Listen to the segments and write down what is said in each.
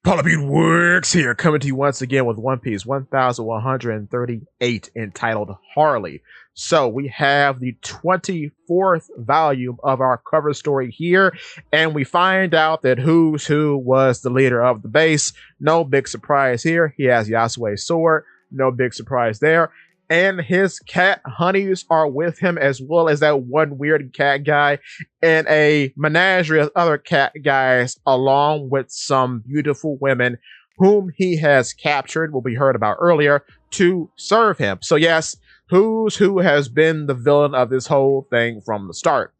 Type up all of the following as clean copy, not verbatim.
Polybeat Works here, coming to you once again with One Piece 1138 entitled Harley. So we have the 24th volume of our cover story here, and we find out that Who's Who was the leader of the base. No big surprise here. He has Yasuo's sword. No big surprise there. And his cat honeys are with him, as well as that one weird cat guy and a menagerie of other cat guys, along with some beautiful women whom he has captured, will be heard about earlier, to serve him. So yes, Who's Who has been the villain of this whole thing from the start.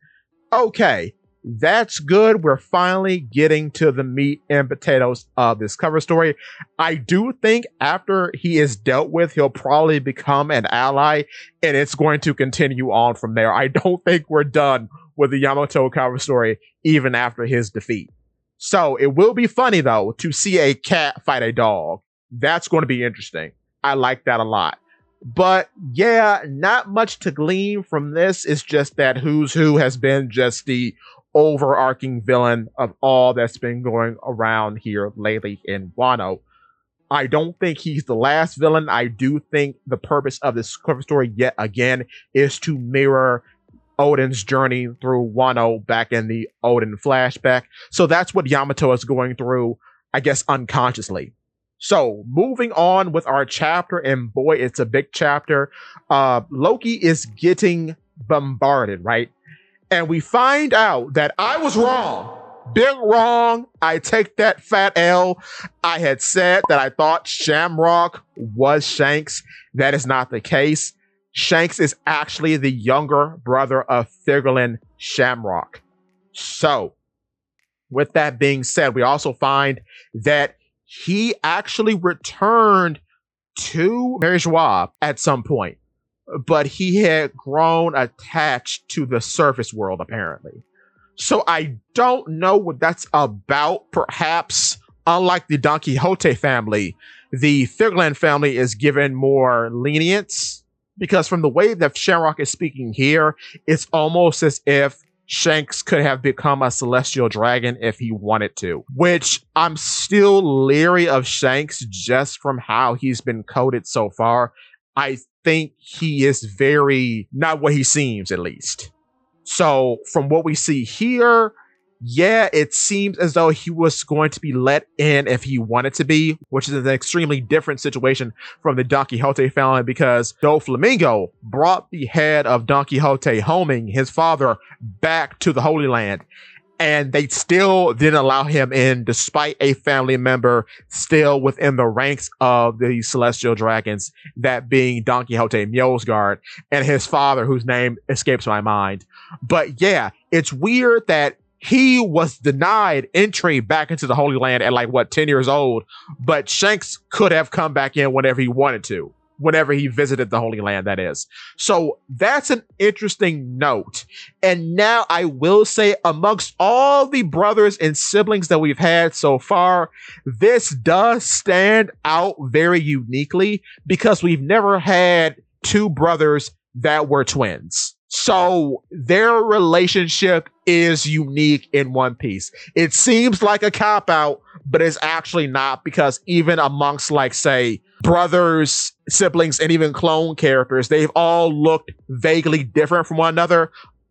Okay, that's good. We're finally getting to the meat and potatoes of this cover story. I do think after he is dealt with, he'll probably become an ally, and it's going to continue on from there. I don't think we're done with the Yamato cover story, even after his defeat. So it will be funny, though, to see a cat fight a dog. That's going to be interesting. I like that a lot. But yeah, not much to glean from this. It's just that Who's Who has been just the overarching villain of all that's been going around here lately in Wano. I don't think he's the last villain. I do think the purpose of this cover story, yet again, is to mirror Odin's journey through Wano back in the Odin flashback. So that's what Yamato is going through, I guess, unconsciously. So moving on with our chapter, and boy, it's a big chapter. Loki is getting bombarded, right? And we find out that I was wrong. Big wrong. I take that fat L. I had said that I thought Shamrock was Shanks. That is not the case. Shanks is actually the younger brother of Thiggerlin Shamrock. So, with that being said, we also find that he actually returned to Merijois at some point, but he had grown attached to the surface world, apparently. So I don't know what that's about. Perhaps, unlike the Don Quixote family, the Thiggerlin family is given more lenience, because from the way that Shamrock is speaking here, it's almost as if Shanks could have become a celestial dragon if he wanted to, which I'm still leery of Shanks just from how he's been coded so far. I think he is very not what he seems, at least. So from what we see here, yeah, it seems as though he was going to be let in if he wanted to be, which is an extremely different situation from the Don Quixote family, because Doflamingo brought the head of Don Quixote, homing his father, back to the Holy Land. And they still didn't allow him in, despite a family member still within the ranks of the Celestial Dragons, that being Don Quixote Mjolsgard, and his father, whose name escapes my mind. But yeah, it's weird that he was denied entry back into the Holy Land at 10 years old, but Shanks could have come back in whenever he wanted to, whenever he visited the Holy Land, that is. So that's an interesting note. And now I will say, amongst all the brothers and siblings that we've had so far, this does stand out very uniquely, because we've never had two brothers that were twins. So their relationship is unique in One Piece. It seems like a cop-out, but it's actually not, because even amongst, say, brothers, siblings, and even clone characters, they've all looked vaguely different from one another.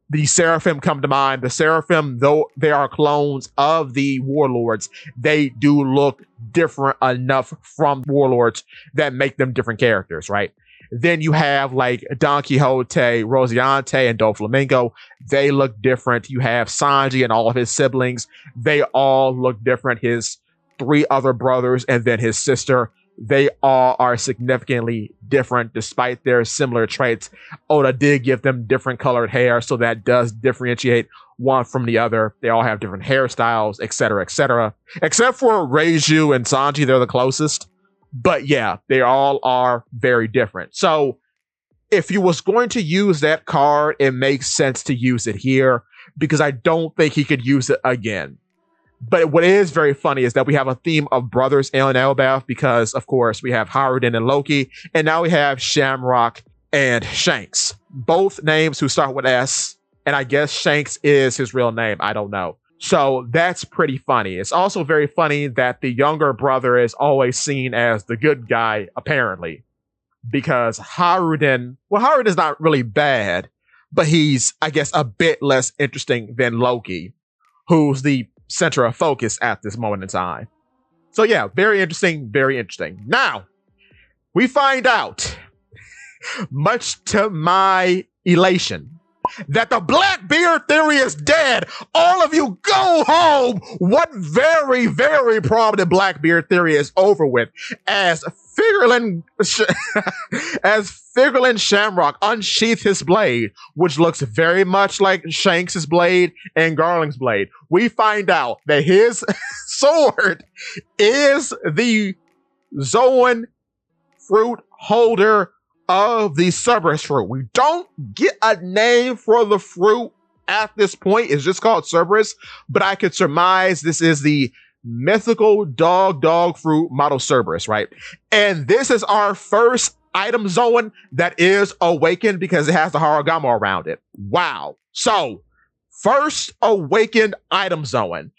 The Seraphim come to mind. The Seraphim, though they are clones of the Warlords, they do look different enough from Warlords that make them different characters, right? Then you have Don Quixote, Rosinante, and Doflamingo. They look different. You have Sanji and all of his siblings. They all look different. His three other brothers and then his sister, they all are significantly different despite their similar traits. Oda did give them different colored hair, so that does differentiate one from the other. They all have different hairstyles, etc., etc. Except for Reiju and Sanji, they're the closest. But yeah, they all are very different. So if you was going to use that card, it makes sense to use it here, because I don't think he could use it again. But what is very funny is that we have a theme of brothers in Elbaf, because of course we have Haruden and Loki, and now we have Shamrock and Shanks. Both names who start with S, and I guess Shanks is his real name. I don't know. So that's pretty funny. It's also very funny that the younger brother is always seen as the good guy, apparently, because Haruden is not really bad, but he's, I guess, a bit less interesting than Loki, who's the center of focus at this moment in time. So yeah, very interesting, very interesting. Now, we find out, much to my elation, that the Blackbeard theory is dead. All of you go home. What very, very prominent Blackbeard theory is over with as Figurlin Shamrock unsheathed his blade, which looks very much like Shanks' blade and Garling's blade. We find out that his sword is the Zoan fruit holder of the Cerberus fruit. We don't get a name for the fruit at this point. It's just called Cerberus, but I could surmise this is the mythical dog fruit model Cerberus, right? And this is our first item Zoan that is awakened because it has the Haragama around it. Wow. So, first awakened item Zoan.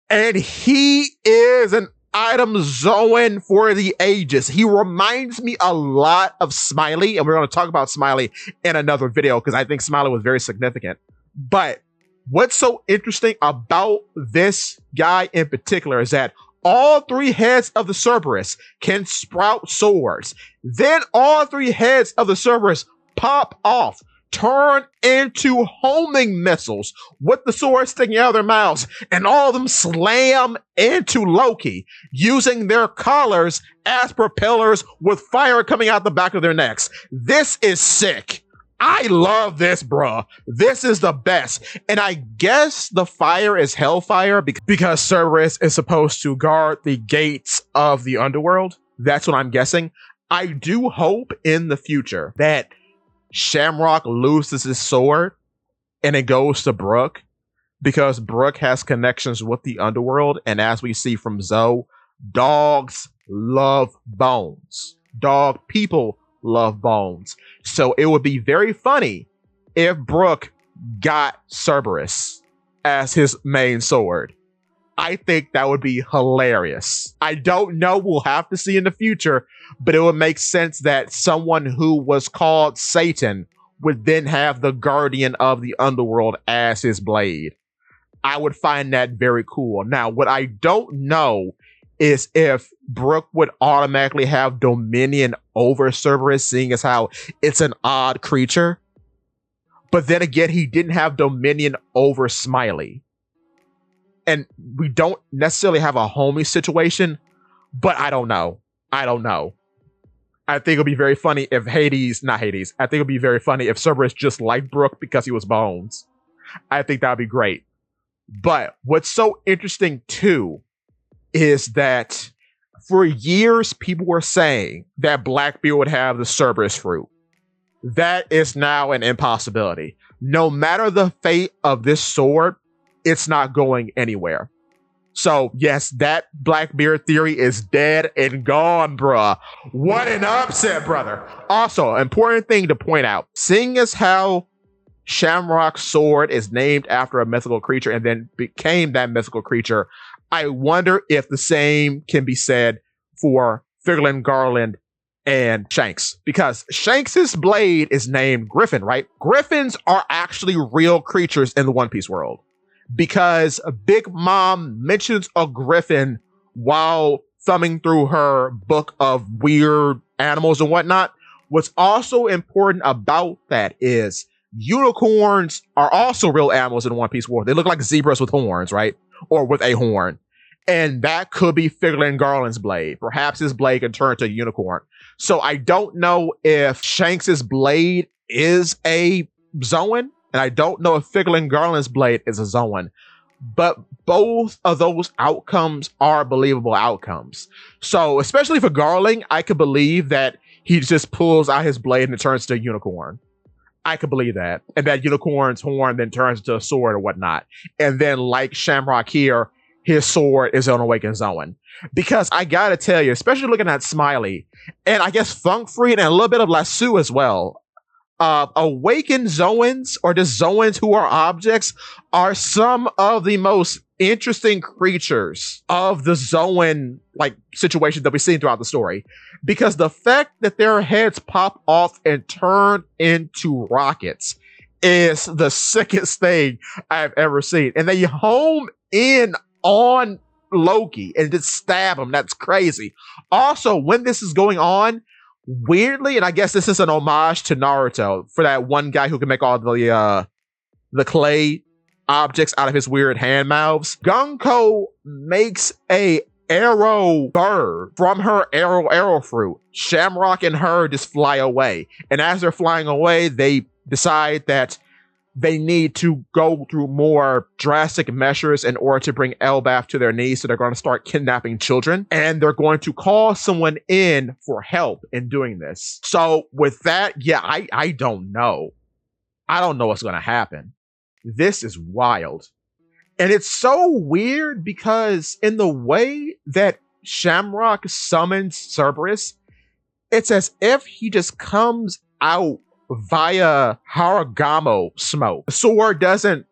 And he is an item Zoan for the ages. He reminds me a lot of Smiley, and we're going to talk about Smiley in another video because I think Smiley was very significant. But what's so interesting about this guy in particular is that all three heads of the Cerberus can sprout swords. Then all three heads of the Cerberus pop off, turn into homing missiles with the swords sticking out of their mouths, and all of them slam into Loki using their collars as propellers with fire coming out the back of their necks. This is sick. I love this, bruh. This is the best. And I guess the fire is hellfire because Cerberus is supposed to guard the gates of the underworld. That's what I'm guessing. I do hope in the future that Shamrock loses his sword and it goes to Brooke, because Brooke has connections with the underworld. And as we see from Zoe, dogs love bones. Dog people love bones. So it would be very funny if Brooke got Cerberus as his main sword. I think that would be hilarious. I don't know. We'll have to see in the future, but it would make sense that someone who was called Satan would then have the guardian of the underworld as his blade. I would find that very cool. Now, what I don't know is if Brooke would automatically have dominion over Cerberus, seeing as how it's an odd creature. But then again, he didn't have dominion over Smiley. And we don't necessarily have a homie situation, but I don't know. I think it'll be very funny if I think it'll be very funny if Cerberus just liked Brooke because he was Bones. I think that'd be great. But what's so interesting too is that for years, people were saying that Blackbeard would have the Cerberus fruit. That is now an impossibility. No matter the fate of this sword, it's not going anywhere. So yes, that Blackbeard theory is dead and gone, bruh. What an upset, brother. Also, important thing to point out, seeing as how Shamrock's sword is named after a mythical creature and then became that mythical creature, I wonder if the same can be said for Figurlin, Garland, and Shanks. Because Shanks's blade is named Griffin, right? Griffins are actually real creatures in the One Piece world. Because Big Mom mentions a griffin while thumbing through her book of weird animals and whatnot. What's also important about that is unicorns are also real animals in the One Piece world. They look like zebras with horns, right? Or with a horn. And that could be Figurlin Garland's blade. Perhaps his blade can turn to a unicorn. So I don't know if Shanks's blade is a Zoan, and I don't know if Figurlin Garland's blade is a Zoan. But both of those outcomes are believable outcomes. So especially for Garling, I could believe that he just pulls out his blade and it turns to a unicorn. I could believe that. And that unicorn's horn then turns into a sword or whatnot. And then like Shamrock here, his sword is an awakened Zoan. Because I gotta tell you, especially looking at Smiley, and I guess Funk Freed and a little bit of Lasso as well. awakened Zoans, or just Zoans who are objects, are some of the most interesting creatures of the Zoan like situation that we've seen throughout the story. Because the fact that their heads pop off and turn into rockets is the sickest thing I've ever seen. And they home in on Loki and just stab him. That's crazy. Also, when this is going on, weirdly, and I guess this is an homage to Naruto, for that one guy who can make all the clay objects out of his weird hand mouths, Gunko makes a arrow bird from her arrow fruit. Shamrock and her just fly away. And as they're flying away, they decide that they need to go through more drastic measures in order to bring Elbaf to their knees. So they're going to start kidnapping children, and they're going to call someone in for help in doing this. So with that, yeah, I don't know. I don't know what's going to happen. This is wild. And it's so weird because in the way that Shamrock summons Cerberus, it's as if he just comes out via Haragamo smoke. The sword doesn't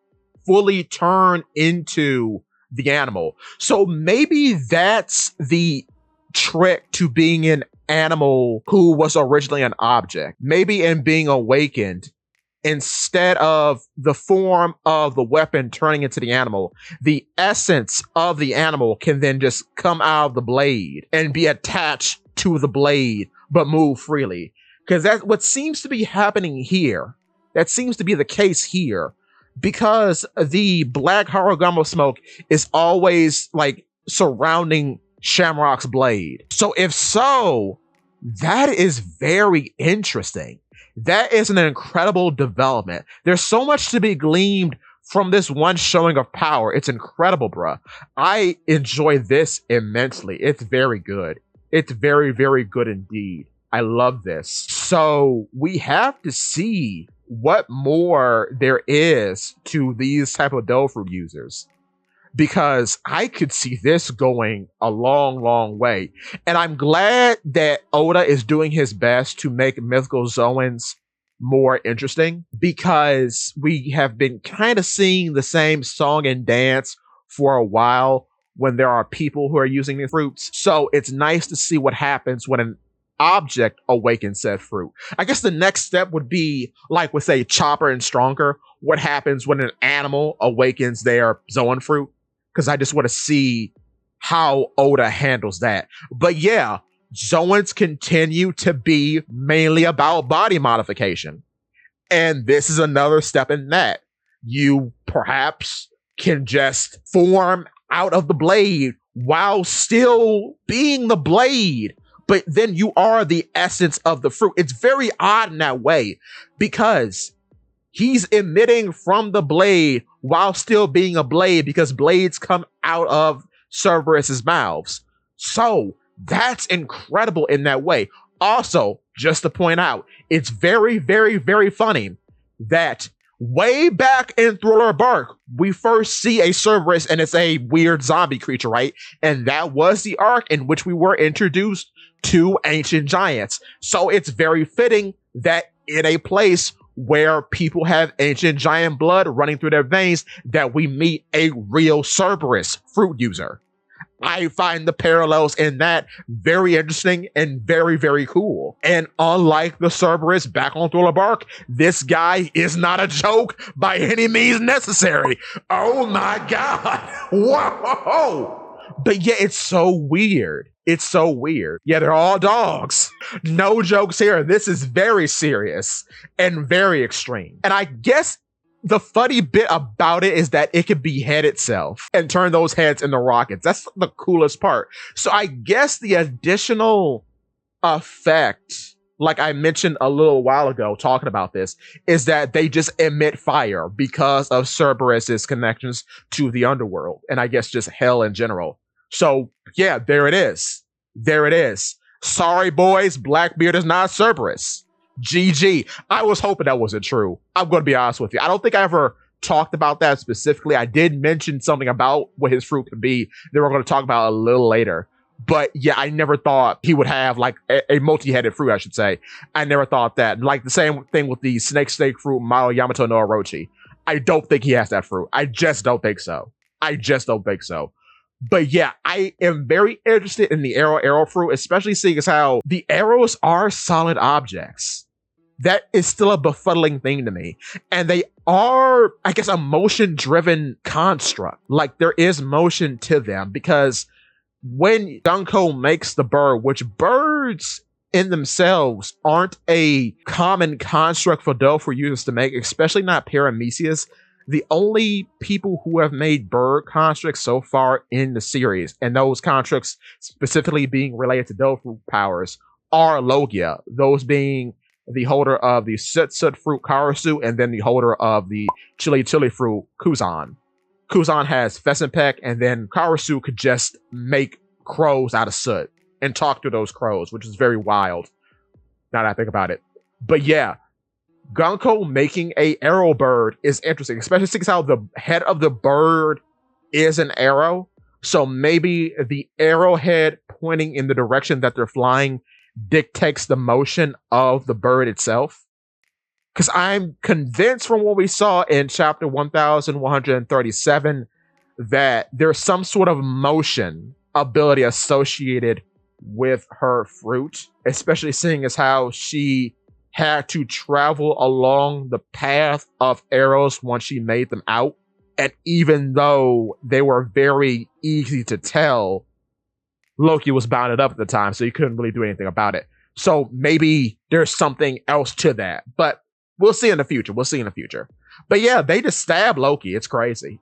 fully turn into the animal. So maybe that's the trick to being an animal who was originally an object. Maybe in being awakened, instead of the form of the weapon turning into the animal, the essence of the animal can then just come out of the blade and be attached to the blade, but move freely. Because that's what seems to be happening here. That seems to be the case here. Because the black Haragamo smoke is always like surrounding Shamrock's blade. So if so, that is very interesting. That is an incredible development. There's so much to be gleaned from this one showing of power. It's incredible, bruh. I enjoy this immensely. It's very good. It's very, very good indeed. I love this. So we have to see what more there is to these type of Dofru users, because I could see this going a long, long way. And I'm glad that Oda is doing his best to make Mythical Zoans more interesting, because we have been kind of seeing the same song and dance for a while when there are people who are using the fruits. So it's nice to see what happens when an object awakens said fruit. I guess the next step would be like with, say, Chopper and Stronger, what happens when an animal awakens their Zoan fruit, because I just want to see how Oda handles that. But yeah, Zoans continue to be mainly about body modification. And this is another step in that. You perhaps can just form out of the blade while still being the blade, but then you are the essence of the fruit. It's very odd in that way, because he's emitting from the blade while still being a blade, because blades come out of Cerberus's mouths. So that's incredible in that way. Also, just to point out, it's very, very, very funny that way back in Thriller Bark, we first see a Cerberus and it's a weird zombie creature, right? And that was the arc in which we were introduced to ancient giants. So it's very fitting that in a place where people have ancient giant blood running through their veins, that we meet a real Cerberus fruit user. I find the parallels in that very interesting and very, very cool. And unlike the Cerberus back on Thriller Bark, this guy is not a joke by any means necessary. Oh my God. Whoa. But yeah, it's so weird. It's so weird. Yeah, they're all dogs. No jokes here. This is very serious and very extreme. And I guess the funny bit about it is that it could behead itself and turn those heads into rockets. That's the coolest part. So I guess the additional effect, like I mentioned a little while ago talking about this, is that they just emit fire because of Cerberus's connections to the underworld, and I guess just hell in general. So yeah, there it is. There it is. Sorry, boys, Blackbeard is not Cerberus. GG. I was hoping that wasn't true. I'm going to be honest with you. I don't think I ever talked about that specifically. I did mention something about what his fruit could be that we're going to talk about a little later. But yeah, I never thought he would have like a multi-headed fruit, I should say. I never thought that. Like the same thing with the snake fruit model Yamato no Orochi. I don't think he has that fruit. I just don't think so. I just don't think so. But yeah, I am very interested in the arrow fruit, especially seeing as how the arrows are solid objects. That is still a befuddling thing to me. And they are, I guess, a motion driven construct. Like there is motion to them because when Gunko makes the bird, which birds in themselves aren't a common construct for Dofur users to make, especially not Paramecius. The only people who have made bird constructs so far in the series, and those constructs specifically being related to Dofur powers, are Logia, those being the holder of the Sut fruit Karasu, and then the holder of the Chili fruit Kuzan. Kuzan has Pheasant Peck, and then Karasu could just make crows out of soot and talk to those crows, which is very wild, now that I think about it. But yeah, Gunko making a arrow bird is interesting, especially since how the head of the bird is an arrow. So maybe the arrowhead pointing in the direction that they're flying dictates the motion of the bird itself. Because I'm convinced from what we saw in chapter 1137 that there's some sort of motion ability associated with her fruit, especially seeing as how she had to travel along the path of arrows once she made them out. And even though they were very easy to tell, Loki was bounded up at the time, so he couldn't really do anything about it. So maybe there's something else to that. But we'll see in the future. But yeah, they just stab Loki. It's crazy.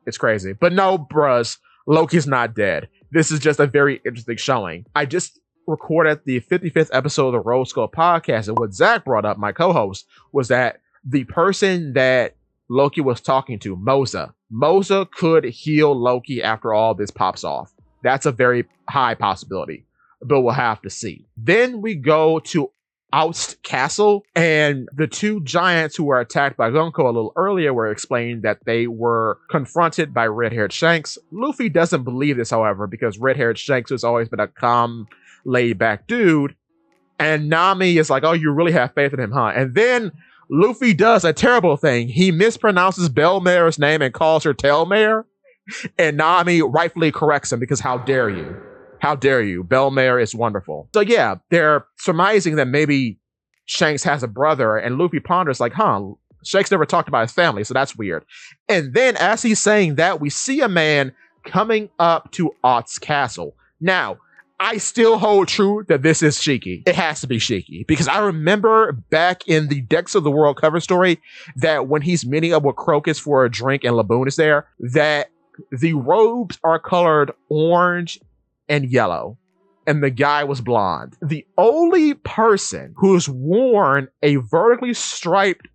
But no, bruhs, Loki's not dead. This is just a very interesting showing. I just recorded the 55th episode of the Rose Skull podcast, and what Zach brought up, my co-host, was that the person that Loki was talking to, Moza could heal Loki after all this pops off. That's a very high possibility, but we'll have to see. Then we go to Oust Castle, and the two giants who were attacked by Gunko a little earlier were explained that they were confronted by red-haired Shanks. Luffy doesn't believe this, however, because red-haired Shanks has always been a calm, laid-back dude, and Nami is like, oh, you really have faith in him, huh? And then Luffy does a terrible thing. He mispronounces Bellmare's name and calls her Tailmare, and Nami rightfully corrects him because how dare you? How dare you? Bellmare is wonderful. So yeah, they're surmising that maybe Shanks has a brother, and Luffy ponders like, Shanks never talked about his family, so that's weird. And then as he's saying that, we see a man coming up to Oust Castle. Now, I still hold true that this is Shiki. It has to be Shiki, because I remember back in the Decks of the World cover story that when he's meeting up with Crocus for a drink and Laboon is there, that the robes are colored orange and yellow, and the guy was blonde. The only person who's worn a vertically striped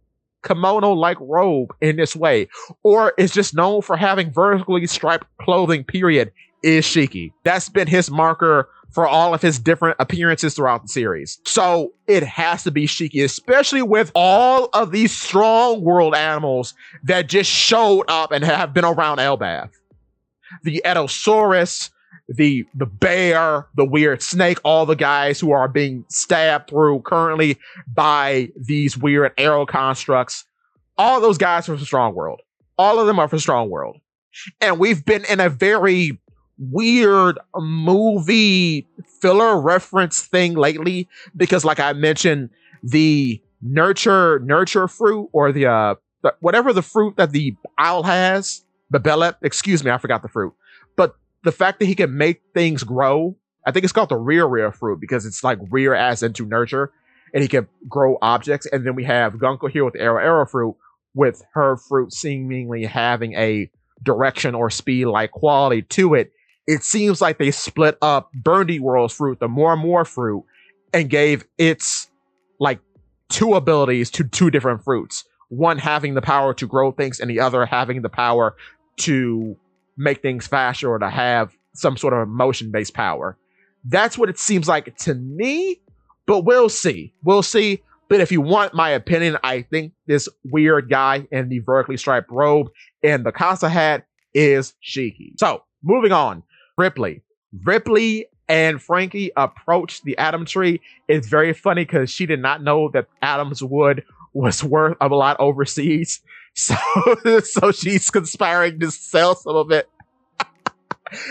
kimono-like robe in this way, or is just known for having vertically striped clothing, period, is Shiki. That's been his marker for all of his different appearances throughout the series. So it has to be Shiki, especially with all of these strong world animals that just showed up and have been around Elbaf. The Edosaurus, the bear, the weird snake, all the guys who are being stabbed through currently by these weird arrow constructs. All those guys are for Strong World. All of them are for Strong World. And we've been in a very weird movie filler reference thing lately because, like I mentioned, the nurture fruit, or the whatever the fruit that the owl has, the bellet, excuse me, I forgot the fruit. But the fact that he can make things grow, I think it's called the rear fruit because it's like rear as into nurture, and he can grow objects. And then we have Gunko here with the arrow fruit, with her fruit seemingly having a direction or speed like quality to it. It seems like they split up Burndy World's fruit, the more fruit, and gave its like two abilities to two different fruits. One having the power to grow things, and the other having the power to make things faster or to have some sort of motion-based power. That's what it seems like to me, but we'll see. But if you want my opinion, I think this weird guy in the vertically striped robe and the Casa hat is Shiki. So, moving on. Ripley and Frankie approached the Atom Tree. It's very funny because she did not know that Adam's wood was worth a lot overseas. So, so she's conspiring to sell some of it.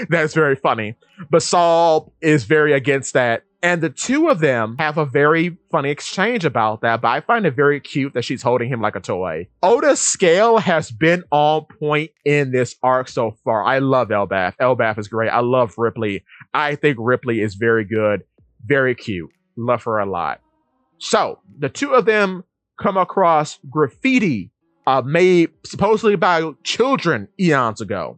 That's very funny. But Saul is very against that. And the two of them have a very funny exchange about that, but I find it very cute that she's holding him like a toy. Oda's scale has been on point in this arc so far. I love Elbaf. Elbaf is great. I love Ripley. I think Ripley is very good, very cute. Love her a lot. So, the two of them come across graffiti made supposedly by children eons ago.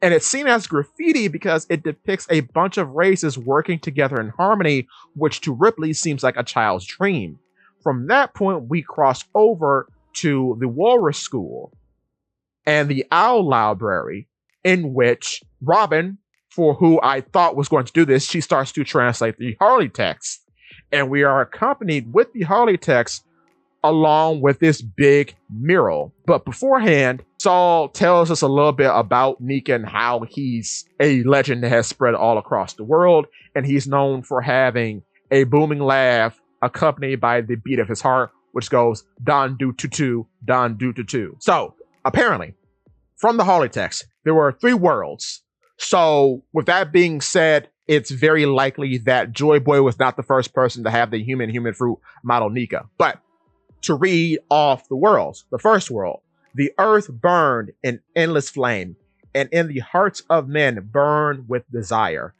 And it's seen as graffiti because it depicts a bunch of races working together in harmony, which to Ripley seems like a child's dream. From that point, we cross over to the Walrus School and the Owl Library, in which Robin, for who I thought was going to do this, she starts to translate the Harley text. And we are accompanied with the Harley text along with this big mural. But beforehand, Saul tells us a little bit about Nika and how he's a legend that has spread all across the world, and he's known for having a booming laugh accompanied by the beat of his heart, which goes don do tutu, don do tutu. So apparently, from the Harley text, there were 3 worlds. So with that being said, it's very likely that Joy Boy was not the first person to have the human fruit model Nika. But to read off the worlds, the first world, the earth burned in endless flame, and in the hearts of men burned with desire.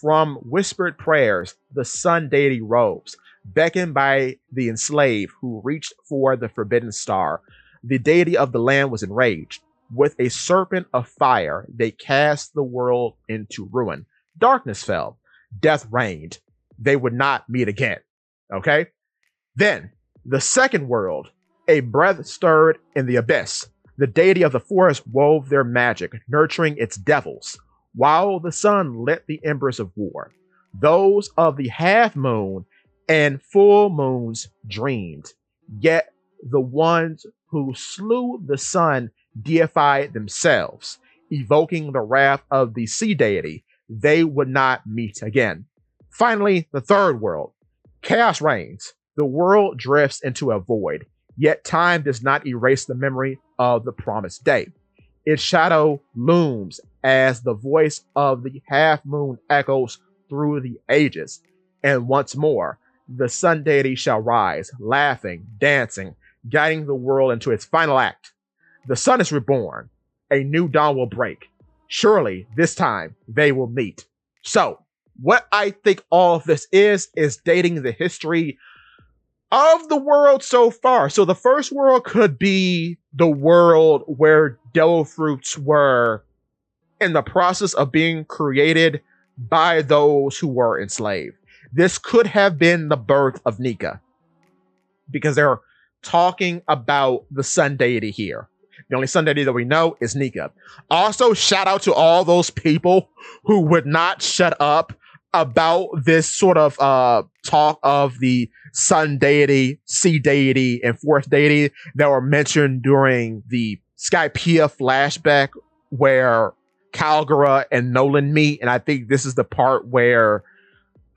From whispered prayers, the sun deity rose, beckoned by the enslaved who reached for the forbidden star. The deity of the land was enraged. With a serpent of fire, they cast the world into ruin. Darkness fell. Death reigned. They would not meet again. Okay? Then, the second world, a breath stirred in the abyss. The deity of the forest wove their magic, nurturing its devils, while the sun lit the embers of war. Those of the half moon and full moons dreamed, yet the ones who slew the sun deified themselves, evoking the wrath of the sea deity. They would not meet again. Finally, the third world, chaos reigns. The world drifts into a void, yet time does not erase the memory of the promised day. Its shadow looms as the voice of the half moon echoes through the ages. And once more, the sun deity shall rise, laughing, dancing, guiding the world into its final act. The sun is reborn. A new dawn will break. Surely, this time, they will meet. So, what I think all of this is dating the history of the world so far. So the first world could be the world where devil fruits were in the process of being created by those who were enslaved. This could have been the birth of Nika, because they're talking about the sun deity here. The only sun deity that we know is Nika. Also, shout out to all those people who would not shut up about this sort of talk of the sun deity, sea deity, and forest deity that were mentioned during the Skypiea flashback where Calgara and Nolan meet. And I think this is the part where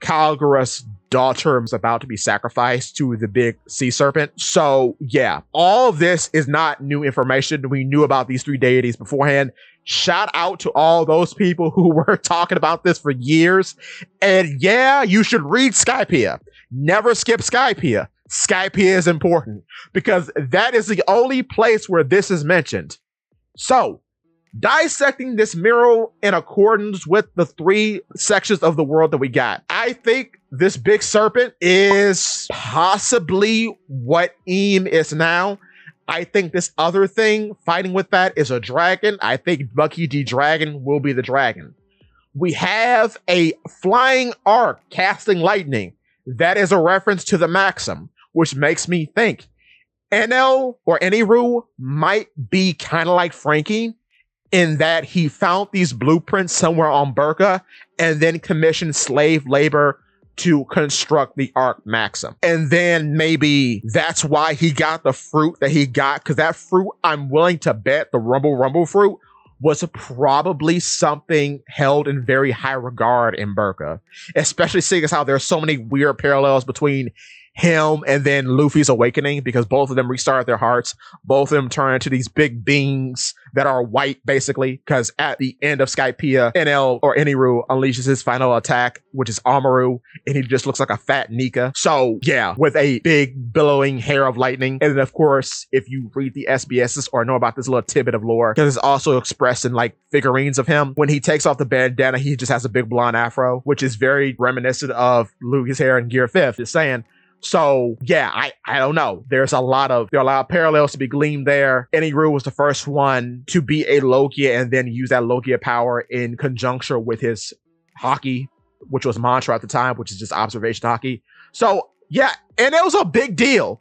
Calgara's daughter is about to be sacrificed to the big sea serpent. So yeah, all of this is not new information. We knew about these 3 deities beforehand. Shout out to all those people who were talking about this for years. And yeah, you should read Skypiea. Never skip Skypiea. Skypiea is important because that is the only place where this is mentioned. So, dissecting this mural in accordance with the 3 sections of the world that we got, I think this big serpent is possibly what Eam is now. I think this other thing fighting with that is a dragon. I think Bucky D. Dragon will be the dragon. We have a flying arc casting lightning. That is a reference to the Maxim, which makes me think Enel or Eniru might be kind of like Frankie in that he found these blueprints somewhere on Burka and then commissioned slave labor to construct the Arc Maxim. And then maybe that's why he got the fruit that he got, because that fruit, I'm willing to bet, the Rumble fruit, was probably something held in very high regard in Burka, especially seeing as how there's so many weird parallels between him and then Luffy's awakening, because both of them restart their hearts. Both of them turn into these big beings that are white, basically, because at the end of Skypiea, NL or Eniru unleashes his final attack, which is Amaru, and he just looks like a fat Nika. So yeah, with a big billowing hair of lightning. And then of course, if you read the SBSs or know about this little tidbit of lore, because it's also expressed in like figurines of him, when he takes off the bandana, he just has a big blonde afro, which is very reminiscent of Luffy's hair in Gear 5th, just saying. So yeah, I don't know. There are a lot of parallels to be gleaned there. Eniru was the first one to be a Logia and then use that Logia power in conjunction with his Haki, which was mantra at the time, which is just observation Haki. So yeah, and it was a big deal.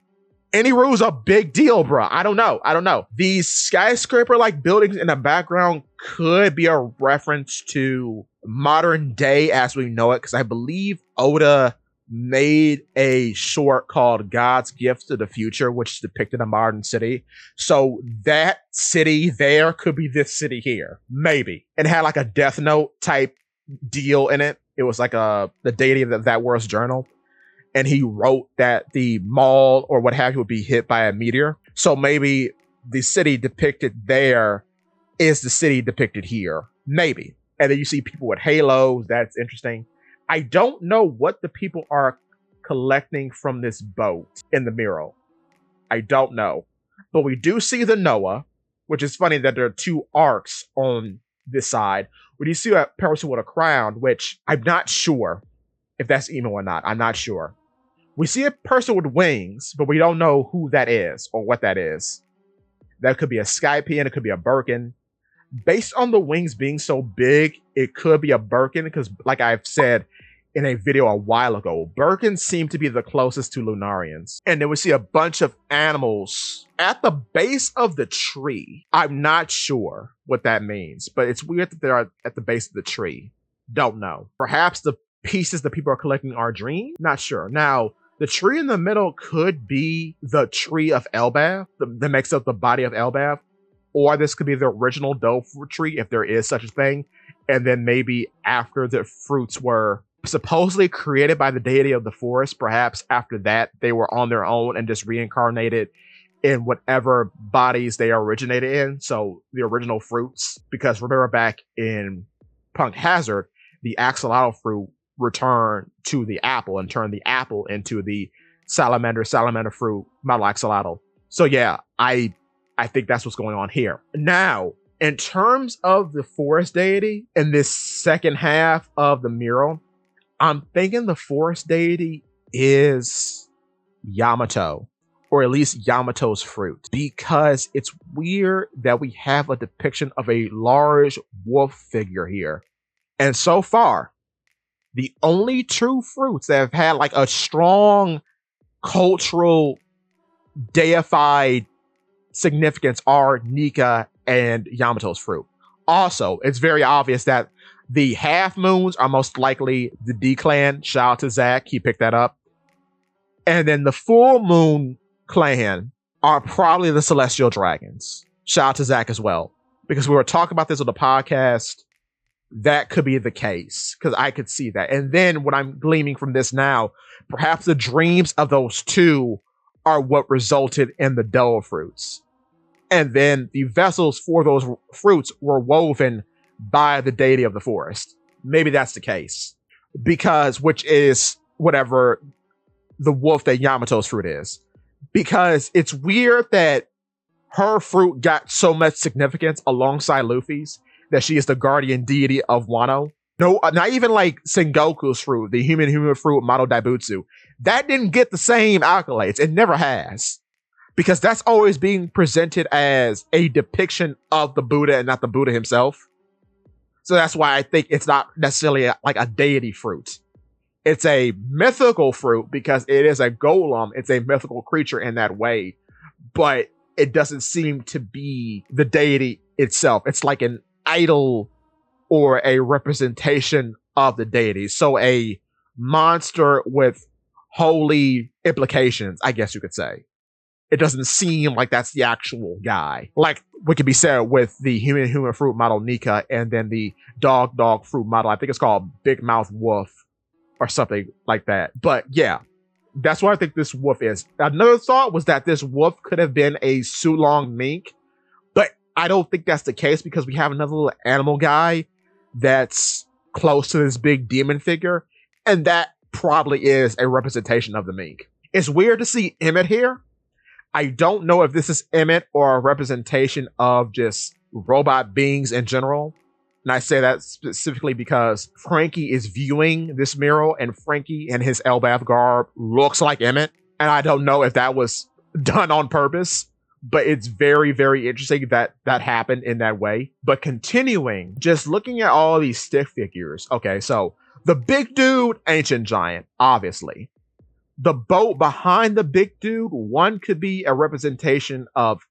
Eniru's a big deal, bro. I don't know. These skyscraper-like buildings in the background could be a reference to modern day as we know it, because I believe Oda made a short called God's Gift to the Future, which depicted a modern city. So that city there could be this city here, maybe. And had like a Death Note type deal in it. It was like the deity of that world's journal. And he wrote that the mall or what have you would be hit by a meteor. So maybe the city depicted there is the city depicted here. Maybe. And then you see people with halos. That's interesting. I don't know what the people are collecting from this boat in the mural. I don't know. But we do see the Noah, which is funny that there are two arcs on this side. We do see a person with a crown, which I'm not sure if that's Emo or not. I'm not sure. We see a person with wings, but we don't know who that is or what that is. That could be a Skypiea, it could be a Birkin. Based on the wings being so big, it could be a Birkin, because like I've said in a video a while ago, Birkins seem to be the closest to Lunarians. And then we see a bunch of animals at the base of the tree. I'm not sure what that means, but it's weird that they're at the base of the tree. Don't know. Perhaps the pieces that people are collecting are dreams? Not sure. Now, the tree in the middle could be the tree of Elbaf that makes up the body of Elbaf. Or this could be the original Dove fruit tree, if there is such a thing. And then maybe after the fruits were supposedly created by the deity of the forest, perhaps after that, they were on their own and just reincarnated in whatever bodies they originated in. So the original fruits, because remember back in Punk Hazard, the axolotl fruit returned to the apple and turned the apple into the salamander fruit, model axolotl. So yeah, I think that's what's going on here. Now, in terms of the forest deity in this second half of the mural, I'm thinking the forest deity is Yamato, or at least Yamato's fruit, because it's weird that we have a depiction of a large wolf figure here. And so far, the only true fruits that have had like a strong cultural deified significance are Nika and Yamato's fruit. Also, it's very obvious that the half moons are most likely the D clan. Shout out to Zach, he picked that up. And then the full moon clan are probably the celestial dragons. Shout out to Zach as well, because we were talking about this on the podcast. That could be the case, because I could see that. And then what I'm gleaming from this now, perhaps the dreams of those two are what resulted in the Dole fruits. And then the vessels for those fruits were woven by the deity of the forest. Maybe that's the case. Because, which is whatever the wolf that Yamato's fruit is. Because it's weird that her fruit got so much significance alongside Luffy's, that she is the guardian deity of Wano. No, not even like Sengoku's fruit, the human fruit, Mato Daibutsu. That didn't get the same accolades. It never has. Because that's always being presented as a depiction of the Buddha and not the Buddha himself. So that's why I think it's not necessarily like a deity fruit. It's a mythical fruit because it is a golem. It's a mythical creature in that way. But it doesn't seem to be the deity itself. It's like an idol or a representation of the deity. So a monster with holy implications, I guess you could say. it doesn't seem like that's the actual guy. Like what could be said with the human fruit model Nika, and then the dog fruit model. I think it's called Big Mouth Wolf or something like that. But yeah, that's what I think this wolf is. Another thought was that this wolf could have been a Sulong mink, but I don't think that's the case because we have another little animal guy that's close to this big demon figure, and that probably is a representation of the mink. It's weird to see Emmett here. I don't know if this is Emmett or a representation of just robot beings in general. And I say that specifically because Frankie is viewing this mural, and Frankie in his Elbath garb looks like Emmett. And I don't know if that was done on purpose, but it's very, very interesting that that happened in that way. But continuing, just looking at all these stick figures. Okay, so the big dude, ancient giant, obviously. The boat behind the big dude, one could be a representation of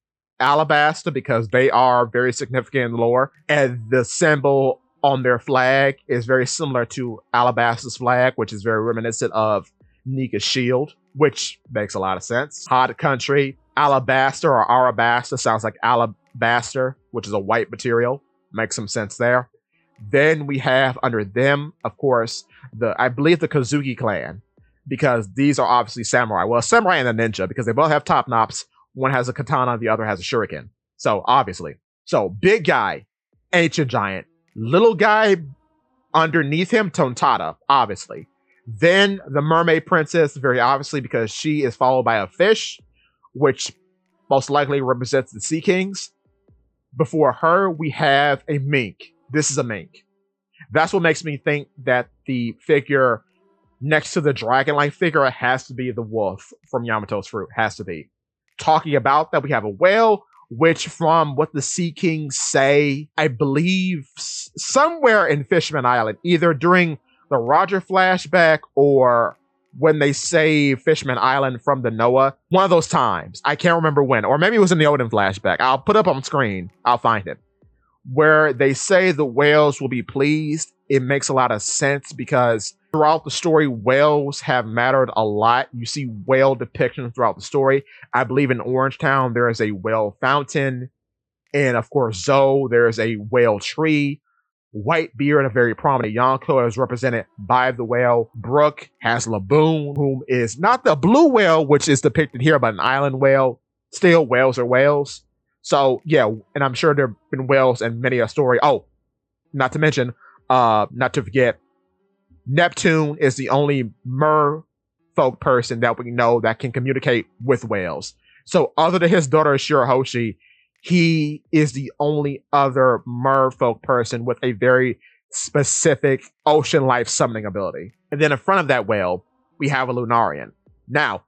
Alabaster because they are very significant in lore, and the symbol on their flag is very similar to Alabaster's flag, which is very reminiscent of Nika's shield, which makes a lot of sense. Hot country, Alabaster or Arabaster sounds like alabaster, which is a white material. Makes some sense there. Then we have under them, of course, I believe the Kazuki clan, because these are obviously samurai. Well, samurai and a ninja, because they both have top knops. One has a katana, the other has a shuriken. So, obviously. So, big guy, ancient giant. Little guy underneath him, Tontata, obviously. Then the mermaid princess, very obviously, because she is followed by a fish, which most likely represents the Sea Kings. Before her, we have a mink. This is a mink. That's what makes me think that the figure next to the dragon-like figure has to be the wolf from Yamato's Fruit. Has to be. Talking about that, we have a whale, which from what the Sea Kings say, I believe somewhere in Fishman Island, either during the Roger flashback or when they save Fishman Island from the Noah. One of those times. I can't remember when. Or maybe it was in the Odin flashback. I'll put up on screen. I'll find it. Where they say the whales will be pleased. It makes a lot of sense because throughout the story, whales have mattered a lot. You see whale depictions throughout the story. I believe in Orangetown, there is a whale fountain. And of course, Zoe, there is a whale tree. Whitebeard, a very prominent Yonko, is represented by the whale. Brooke has Laboon, whom is not the blue whale, which is depicted here, but an island whale. Still, whales are whales. So, yeah, and I'm sure there have been whales in many a story. Oh, not to mention, not to forget, Neptune is the only merfolk person that we know that can communicate with whales. So other than his daughter Shirahoshi, he is the only other merfolk person with a very specific ocean life summoning ability. And then in front of that whale, we have a Lunarian. Now,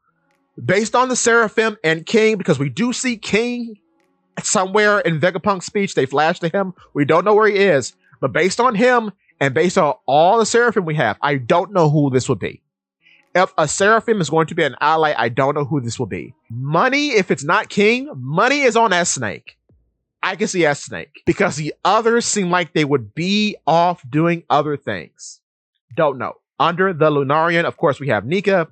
based on the Seraphim and King, because we do see King somewhere in Vegapunk's speech, they flash to him. We don't know where he is, but based on him and based on all the Seraphim we have, I don't know who this would be. If a Seraphim is going to be an ally, I don't know who this will be. Money, if it's not King, Money is on S-Snake. I can see S-Snake because the others seem like they would be off doing other things. Don't know. Under the Lunarian, of course, we have Nika.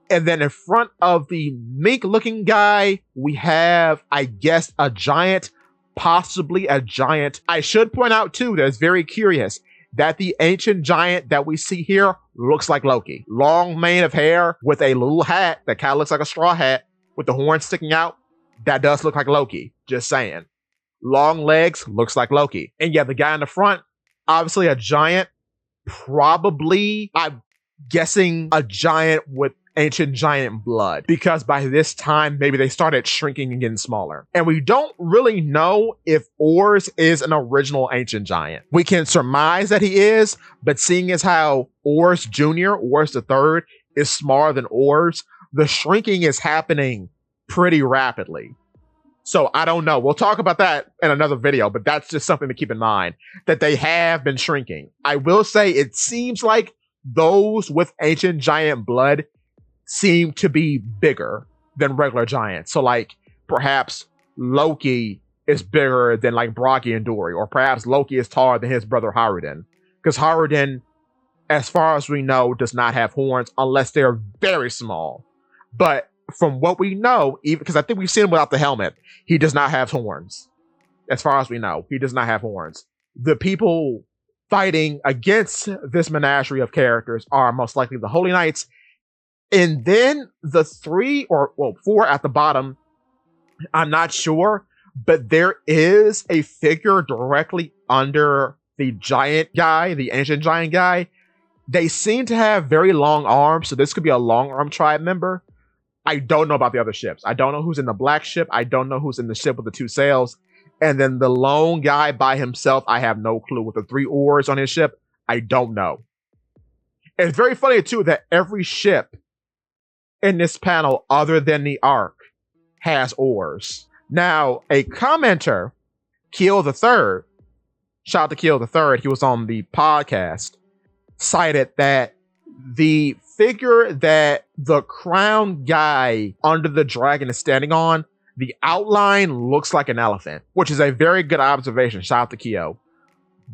And then in front of the mink-looking guy, we have, I guess, a giant, possibly a giant. I should point out, too, that it's very curious that the ancient giant that we see here looks like Loki. Long mane of hair with a little hat that kind of looks like a straw hat with the horns sticking out. That does look like Loki. Just saying. Long legs looks like Loki. And yeah, the guy in the front, obviously a giant. Probably, I'm guessing a giant with ancient giant blood, because by this time maybe they started shrinking and getting smaller. And we don't really know if Ors is an original ancient giant. We can surmise that he is, but seeing as how Ors Jr., Ors the Third, is smaller than Ors, the shrinking is happening pretty rapidly. So I don't know. We'll talk about that in another video, but that's just something to keep in mind, that they have been shrinking. I will say it seems like those with ancient giant blood seem to be bigger than regular giants. So like perhaps Loki is bigger than like Bragi and Dory, or perhaps Loki is taller than his brother Haruden. Because Haruden, as far as we know, does not have horns unless they're very small. But from what we know, even because I think we've seen him without the helmet, he does not have horns. As far as we know, he does not have horns. The people fighting against this menagerie of characters are most likely the Holy Knights, and then the 4 at the bottom. I'm not sure, but there is a figure directly under the giant guy, the ancient giant guy. They seem to have very long arms, so this could be a long arm tribe member. I don't know about the other ships. I don't know who's in the black ship. I don't know who's in the ship with the 2 sails. And then the lone guy by himself, I have no clue. With the 3 oars on his ship, I don't know. It's very funny, too, that every ship in this panel, other than the Ark, has oars. Now, a commenter, Keel the Third, shout out to Keel the Third, he was on the podcast, cited that the figure that the crown guy under the dragon is standing on, the outline looks like an elephant, which is a very good observation. Shout out to Keo.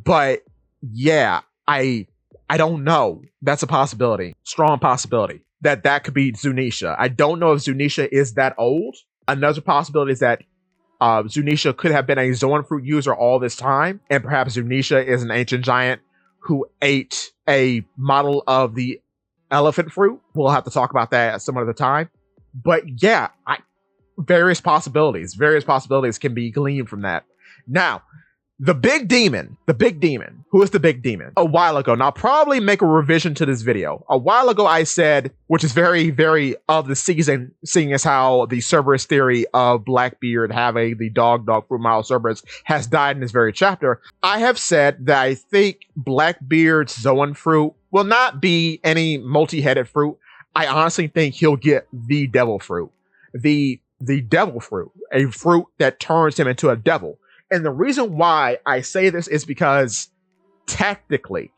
But yeah, I don't know. That's a possibility. Strong possibility that could be Zunisha. I don't know if Zunisha is that old. Another possibility is that Zunisha could have been a Zoan fruit user all this time, and perhaps Zunisha is an ancient giant who ate a model of the elephant fruit. We'll have to talk about that at some other time. But yeah, various possibilities can be gleaned from that. Now, the big demon, who is the big demon? A while ago, and I'll probably make a revision to this video. A while ago, I said, which is very, very of the season, seeing as how the Cerberus theory of Blackbeard having the dog fruit model Cerberus has died in this very chapter. I have said that I think Blackbeard's Zoan fruit will not be any multi-headed fruit. I honestly think he'll get the devil fruit. The devil fruit, a fruit that turns him into a devil. And the reason why I say this is because tactically,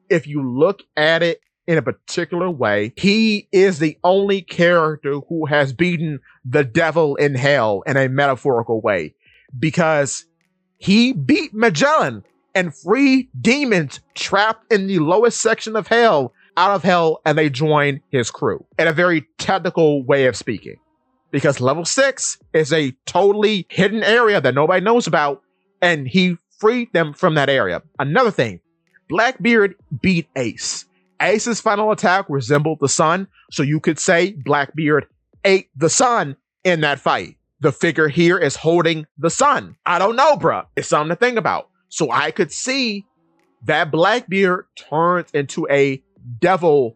if you look at it in a particular way, he is the only character who has beaten the devil in hell in a metaphorical way, because he beat Magellan and freed demons trapped in the lowest section of hell out of hell, and they join his crew in a very technical way of speaking. Because level 6 is a totally hidden area that nobody knows about, and he freed them from that area. Another thing, Blackbeard beat Ace. Ace's final attack resembled the sun, so you could say Blackbeard ate the sun in that fight. The figure here is holding the sun. I don't know, bruh. It's something to think about. So I could see that Blackbeard turns into a devil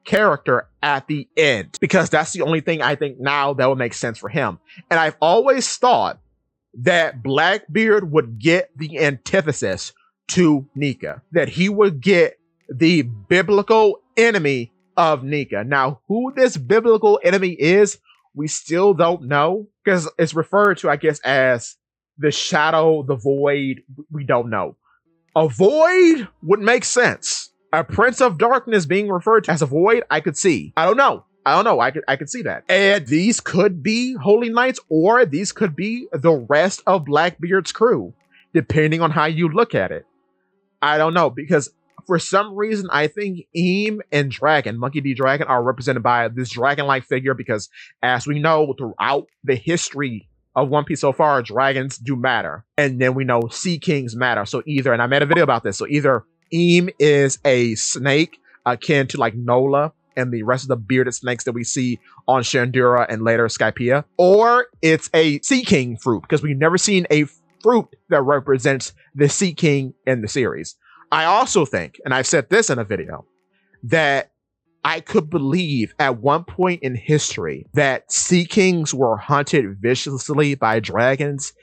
character at the end, because that's the only thing I think now that would make sense for him. And I've always thought that Blackbeard would get the antithesis to Nika, that he would get the biblical enemy of Nika. Now, who this biblical enemy is, we still don't know, because it's referred to, I guess, as the shadow, the void. We don't know. A void would make sense. A prince of darkness being referred to as a void, I could see. I don't know. I could see that. And these could be Holy Knights, or these could be the rest of Blackbeard's crew, depending on how you look at it. I don't know, because for some reason, I think Eam and Dragon, Monkey D. Dragon, are represented by this dragon-like figure, because as we know throughout the history of One Piece so far, dragons do matter. And then we know Sea Kings matter. So either, and I made a video about this, so either Eam is a snake akin to like Nola and the rest of the bearded snakes that we see on Shandura and later Skypiea, or it's a Sea King fruit, because we've never seen a fruit that represents the Sea King in the series. I also think, and I've said this in a video, that I could believe at one point in history that Sea Kings were hunted viciously by dragons,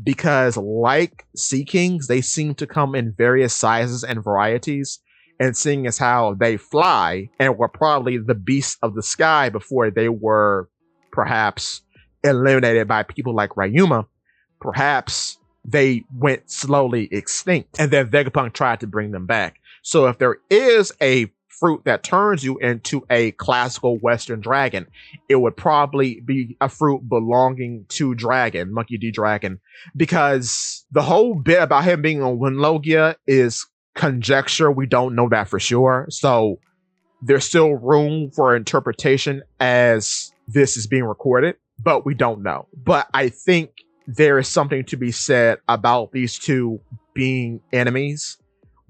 because like Sea Kings, they seem to come in various sizes and varieties, and seeing as how they fly and were probably the beasts of the sky before they were perhaps eliminated by people like Ryuma, perhaps they went slowly extinct, and then Vegapunk tried to bring them back. So if there is a fruit that turns you into a classical Western dragon, it would probably be a fruit belonging to Dragon, Monkey D. Dragon, because the whole bit about him being on Winlogia is conjecture. We don't know that for sure. So there's still room for interpretation as this is being recorded, but we don't know. But I think there is something to be said about these two being enemies,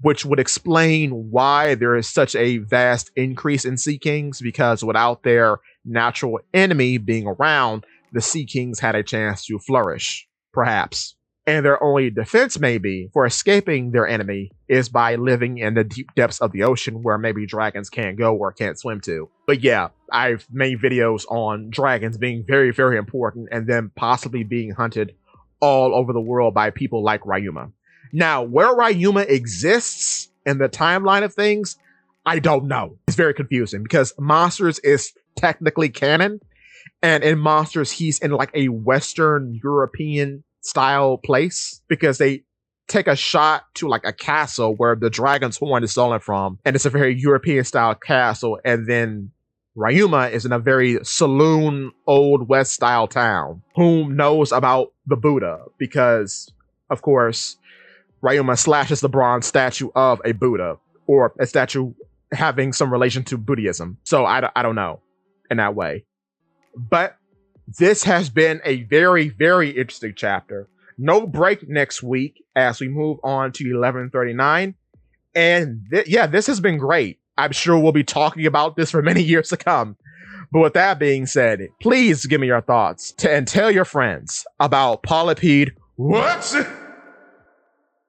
which would explain why there is such a vast increase in Sea Kings, because without their natural enemy being around, the Sea Kings had a chance to flourish, perhaps. And their only defense, maybe, for escaping their enemy is by living in the deep depths of the ocean where maybe dragons can't go or can't swim to. But yeah, I've made videos on dragons being very, very important and then possibly being hunted all over the world by people like Ryuma. Now, where Ryuma exists in the timeline of things, I don't know. It's very confusing because Monsters is technically canon, and in Monsters, he's in like a Western European style place because they take a shot to like a castle where the dragon's horn is stolen from, and it's a very European style castle, and then Ryuma is in a very saloon old west style town. Whom knows about the Buddha? Because of course Ryuma slashes the bronze statue of a Buddha, or a statue having some relation to Buddhism. So I don't know in that way. But this has been a very, very interesting chapter. No break next week as we move on to 1139. And this has been great. I'm sure we'll be talking about this for many years to come. But with that being said, please give me your thoughts and tell your friends about Polypede. What?